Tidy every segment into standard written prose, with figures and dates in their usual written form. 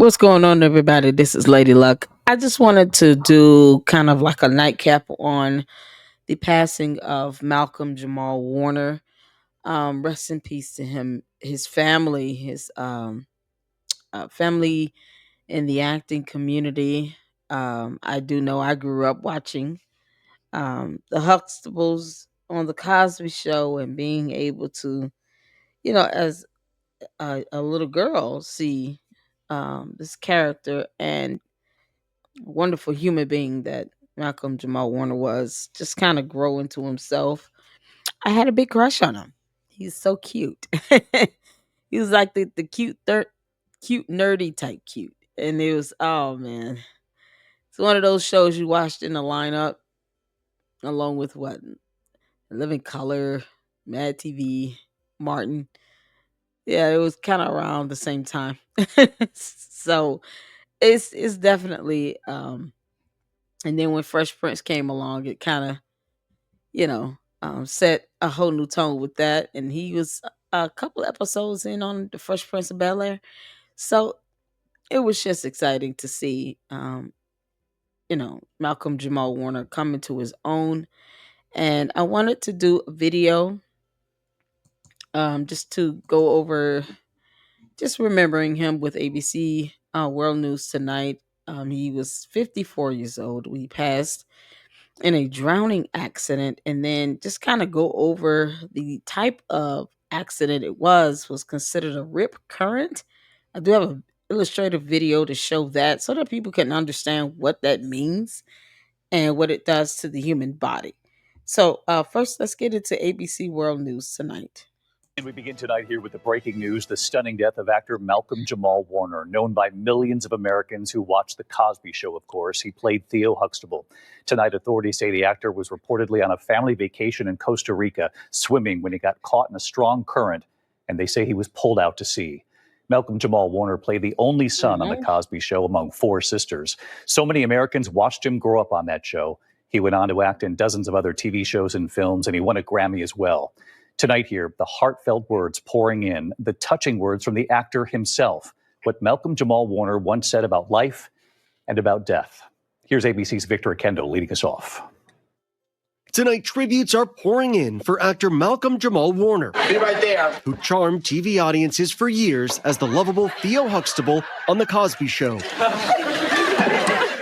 What's going on, everybody? This is Lady Luck. I just wanted to do kind of like a nightcap on the passing of Malcolm Jamal Warner. Rest in peace to him, his family, his family in the acting community. I do know I grew up watching the Huxtables on the Cosby Show and being able to, as a little girl, see this character and wonderful human being that Malcolm Jamal Warner was, just kind of grow into himself. I had a big crush on him. He's so cute. He was like the cute nerdy type cute, and it was, oh man, it's one of those shows you watched in the lineup along with what, Living Color, Mad TV, Martin. Yeah, it was kind of around the same time. So it's definitely and then when Fresh Prince came along, it kind of, set a whole new tone with that. And he was a couple episodes in on the Fresh Prince of Bel Air. So it was just exciting to see, Malcolm Jamal Warner come into his own. And I wanted to do a video just to go over just remembering him with ABC World News Tonight. He was 54 years old when he passed in a drowning accident, and then just kind of go over the type of accident it was considered a rip current. I do have an illustrative video to show that so that people can understand what that means and what it does to the human body. So first, let's get into ABC World News Tonight. And we begin tonight here with the breaking news, the stunning death of actor Malcolm Jamal Warner, known by millions of Americans who watch The Cosby Show, of course. He played Theo Huxtable. Tonight, authorities say the actor was reportedly on a family vacation in Costa Rica, swimming when he got caught in a strong current, and they say he was pulled out to sea. Malcolm Jamal Warner played the only son on The Cosby Show among four sisters. So many Americans watched him grow up on that show. He went on to act in dozens of other TV shows and films, and he won a Grammy as well. Tonight here, the heartfelt words pouring in, the touching words from the actor himself, what Malcolm Jamal Warner once said about life and about death. Here's ABC's Victor Akendo leading us off. Tonight, tributes are pouring in for actor Malcolm Jamal Warner, be right there, who charmed TV audiences for years as the lovable Theo Huxtable on The Cosby Show.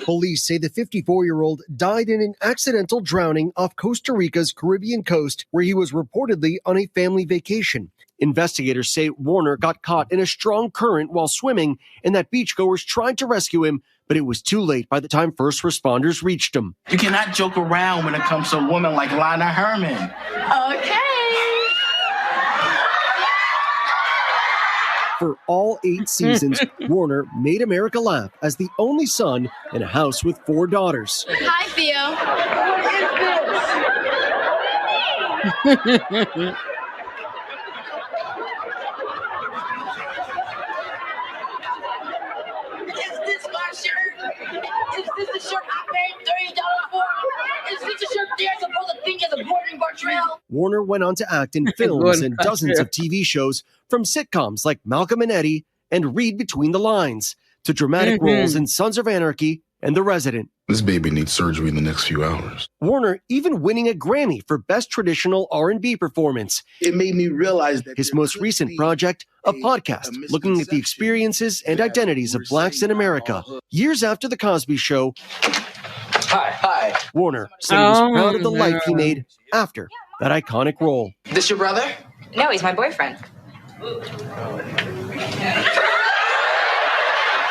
Police say the 54-year-old died in an accidental drowning off Costa Rica's Caribbean coast, where he was reportedly on a family vacation. Investigators say Warner got caught in a strong current while swimming and that beachgoers tried to rescue him, but it was too late by the time first responders reached him. You cannot joke around when it comes to a woman like Lana Herman. Okay. For all 8 seasons, Warner made America laugh as the only son in a house with 4 daughters. Hi, Theo. Is this my shirt? Is this the shirt I paid $30 for? Is this the shirt they're supposed to think is a boarding portrayal? Warner went on to act in films and dozens of TV shows, from sitcoms like Malcolm and Eddie and Read Between the Lines to dramatic roles in Sons of Anarchy and The Resident. This baby needs surgery in the next few hours. Warner even winning a Grammy for Best Traditional R&B Performance. It made me realize that his most recent project, a podcast looking at the experiences and identities of blacks in America. Years after The Cosby Show, Hi. Warner said he was proud of the life he made after that iconic role. This your brother? No, he's my boyfriend.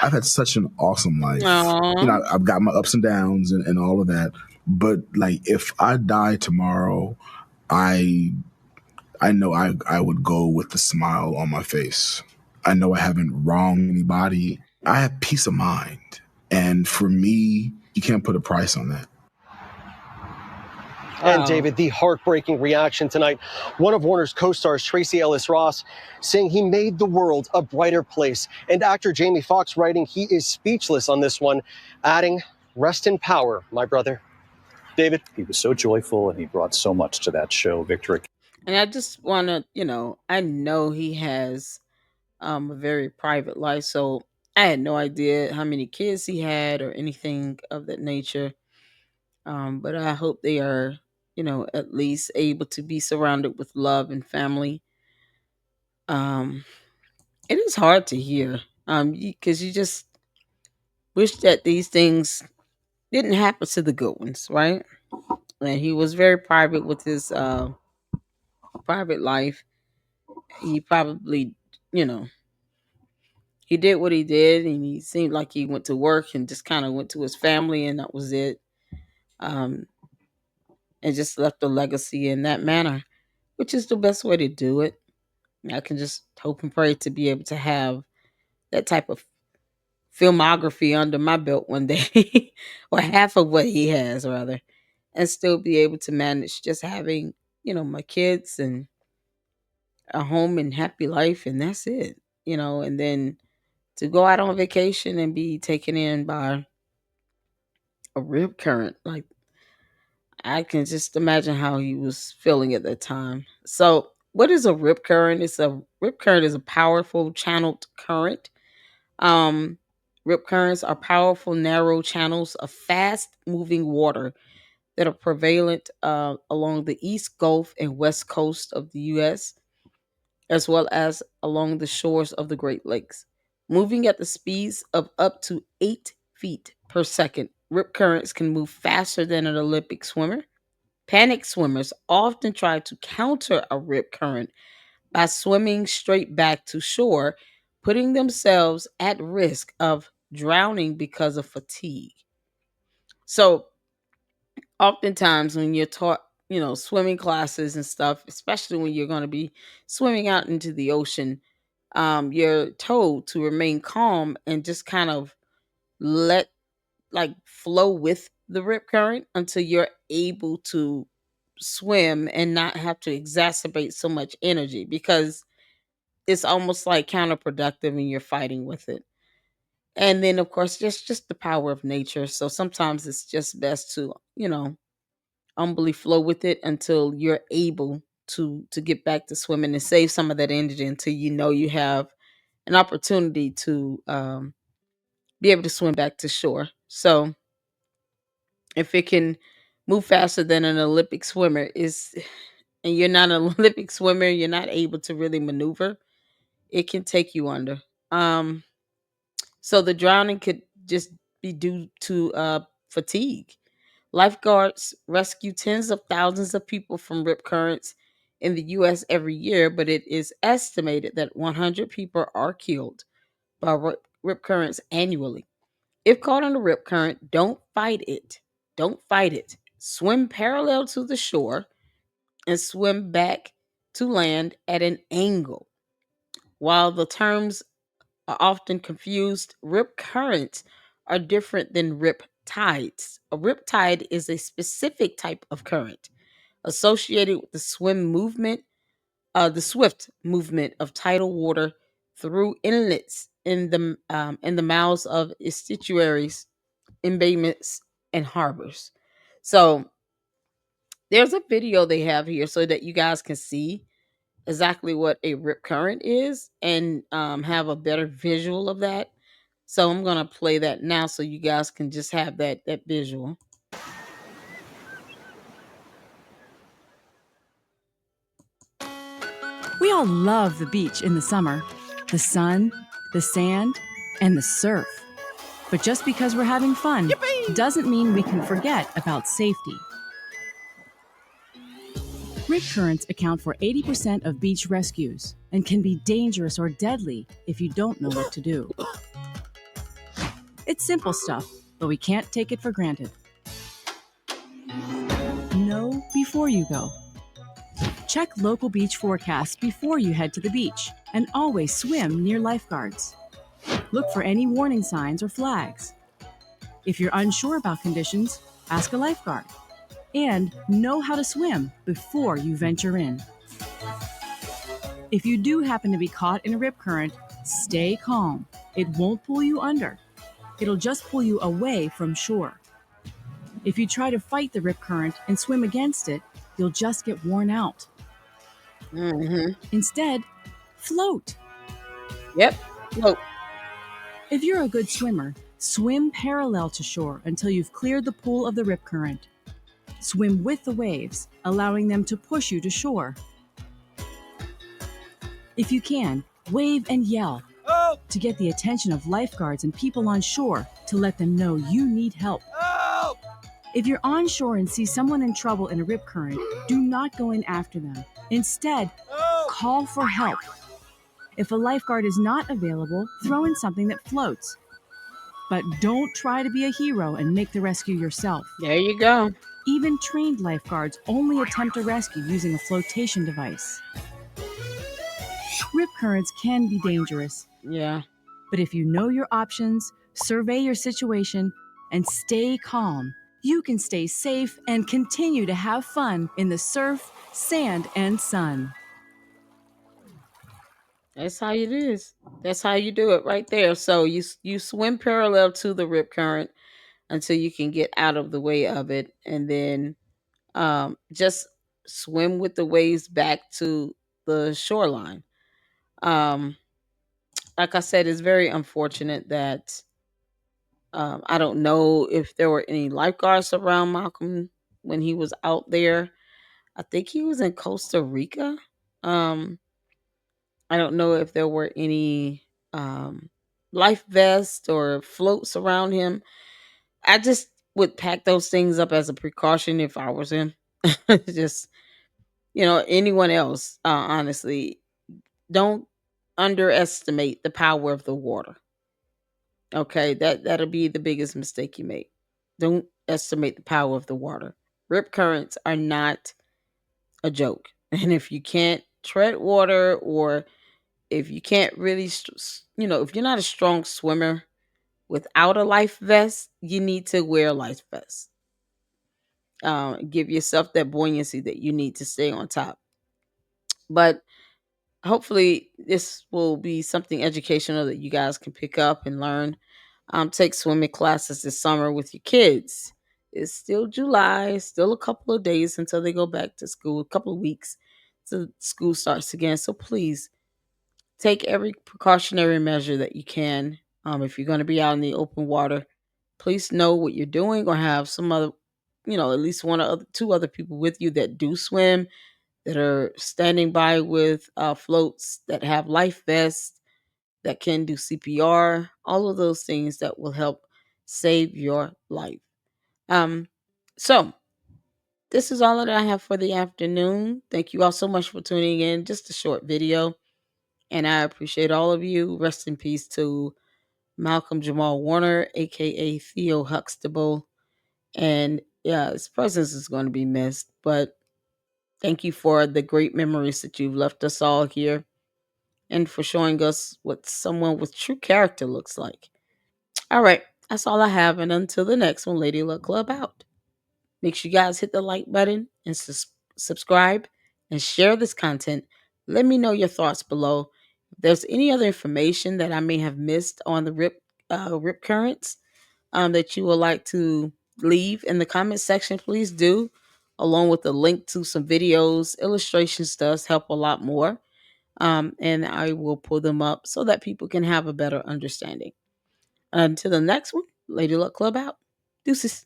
I've had such an awesome life. I've got my ups and downs and all of that. But like, if I die tomorrow, I know I would go with a smile on my face. I know I haven't wronged anybody. I have peace of mind. And for me, you can't put a price on that. And David, the heartbreaking reaction tonight. One of Warner's co-stars, Tracy Ellis Ross, saying he made the world a brighter place. And actor Jamie Foxx writing he is speechless on this one, adding, "Rest in power, my brother." David? He was so joyful and he brought so much to that show, Victor. And I just want to, I know he has a very private life. So I had no idea how many kids he had or anything of that nature. But I hope they are, at least able to be surrounded with love and family. Um, it is hard to hear, because you just wish that these things didn't happen to the good ones, right? And he was very private with his private life. He probably, you know, he did what he did, and he seemed like he went to work and just kind of went to his family, and that was it. Um, and just left a legacy in that manner, which is the best way to do it. I can just hope and pray to be able to have that type of filmography under my belt one day, or half of what he has, rather, and still be able to manage just having, my kids and a home and happy life, and that's it, and then to go out on vacation and be taken in by a rip current. Like, I can just imagine how he was feeling at that time. So, what is a rip current? A rip current is a powerful channeled current. Um, Rip currents are powerful, narrow channels of fast moving water that are prevalent along the East Gulf and West Coast of the U.S., as well as along the shores of the Great Lakes. Moving at the speeds of up to 8 feet per second, rip currents can move faster than an Olympic swimmer. Panic swimmers often try to counter a rip current by swimming straight back to shore, putting themselves at risk of drowning because of fatigue. So, oftentimes, when you're taught, swimming classes and stuff, especially when you're going to be swimming out into the ocean, you're told to remain calm and just kind of let, like, flow with the rip current until you're able to swim and not have to exacerbate so much energy, because it's almost like counterproductive and you're fighting with it. And then of course just the power of nature. So sometimes it's just best to, humbly flow with it until you're able to get back to swimming and save some of that energy until you have an opportunity to be able to swim back to shore. So if it can move faster than an Olympic swimmer is and you're not an Olympic swimmer, you're not able to really maneuver, it can take you under. Um So the drowning could just be due to fatigue. Lifeguards rescue tens of thousands of people from rip currents in the U.S. every year, but it is estimated that 100 people are killed by rip currents annually. If caught in a rip current, don't fight it. Don't fight it. Swim parallel to the shore and swim back to land at an angle. While the terms are often confused, rip currents are different than rip tides. A rip tide is a specific type of current associated with the swift movement of tidal water through inlets in the mouths of estuaries, embayments, and harbors. So there's a video they have here so that you guys can see exactly what a rip current is and have a better visual of that. So I'm gonna play that now so you guys can just have that visual. We all love the beach in the summer, the sun, the sand, and the surf. But just because we're having fun doesn't mean we can forget about safety. Rip currents account for 80% of beach rescues and can be dangerous or deadly if you don't know what to do. It's simple stuff, but we can't take it for granted. Know before you go. Check local beach forecasts before you head to the beach, and always swim near lifeguards. Look for any warning signs or flags. If you're unsure about conditions, ask a lifeguard. And know how to swim before you venture in. If you do happen to be caught in a rip current, stay calm. It won't pull you under. It'll just pull you away from shore. If you try to fight the rip current and swim against it, you'll just get worn out. Mm-hmm. Instead, float. Yep. Float. If you're a good swimmer, swim parallel to shore until you've cleared the pool of the rip current. Swim with the waves, allowing them to push you to shore. If you can, wave and yell to get the attention of lifeguards and people on shore to let them know you need help. If you're on shore and see someone in trouble in a rip current, do not go in after them. Instead, call for help. If a lifeguard is not available, throw in something that floats. But don't try to be a hero and make the rescue yourself. There you go. Even trained lifeguards only attempt a rescue using a flotation device. Rip currents can be dangerous. Yeah. But if you know your options, survey your situation, and stay calm, you can stay safe and continue to have fun in the surf, sand, and sun. That's how it is. That's how you do it right there. So you swim parallel to the rip current until you can get out of the way of it, and then just swim with the waves back to the shoreline. Um, like I said, it's very unfortunate that I don't know if there were any lifeguards around Malcolm when he was out there. I think he was in Costa Rica. Um, I don't know if there were any life vests or floats around him. I just would pack those things up as a precaution if I was him. Just, anyone else, honestly, don't underestimate the power of the water. Okay, that'll be the biggest mistake you make. Don't estimate the power of the water. Rip currents are not a joke. And if you can't tread water, or if you can't really, if you're not a strong swimmer without a life vest, you need to wear a life vest. Give yourself that buoyancy that you need to stay on top. But hopefully, this will be something educational that you guys can pick up and learn. Take swimming classes this summer with your kids. It's still July, still a couple of days until they go back to school, a couple of weeks till school starts again. So please take every precautionary measure that you can. If you're going to be out in the open water, please know what you're doing, or have some other, at least one or two other people with you that do swim, that are standing by with floats, that have life vests, that can do CPR, all of those things that will help save your life. Um, so this is all that I have for the afternoon. Thank you all so much for tuning in. Just a short video, and I appreciate all of you. Rest in peace to Malcolm Jamal Warner, aka Theo Huxtable. And yeah, his presence is going to be missed, but thank you for the great memories that you've left us all here, and for showing us what someone with true character looks like. All right, that's all I have. And until the next one, Lady Luck Club out. Make sure you guys hit the like button and subscribe and share this content. Let me know your thoughts below. If there's any other information that I may have missed on the rip currents that you would like to leave in the comment section, please do. Along with the link to some videos, illustrations does help a lot more. And I will pull them up so that people can have a better understanding. Until the next one, Lady Luck Club out. Deuces.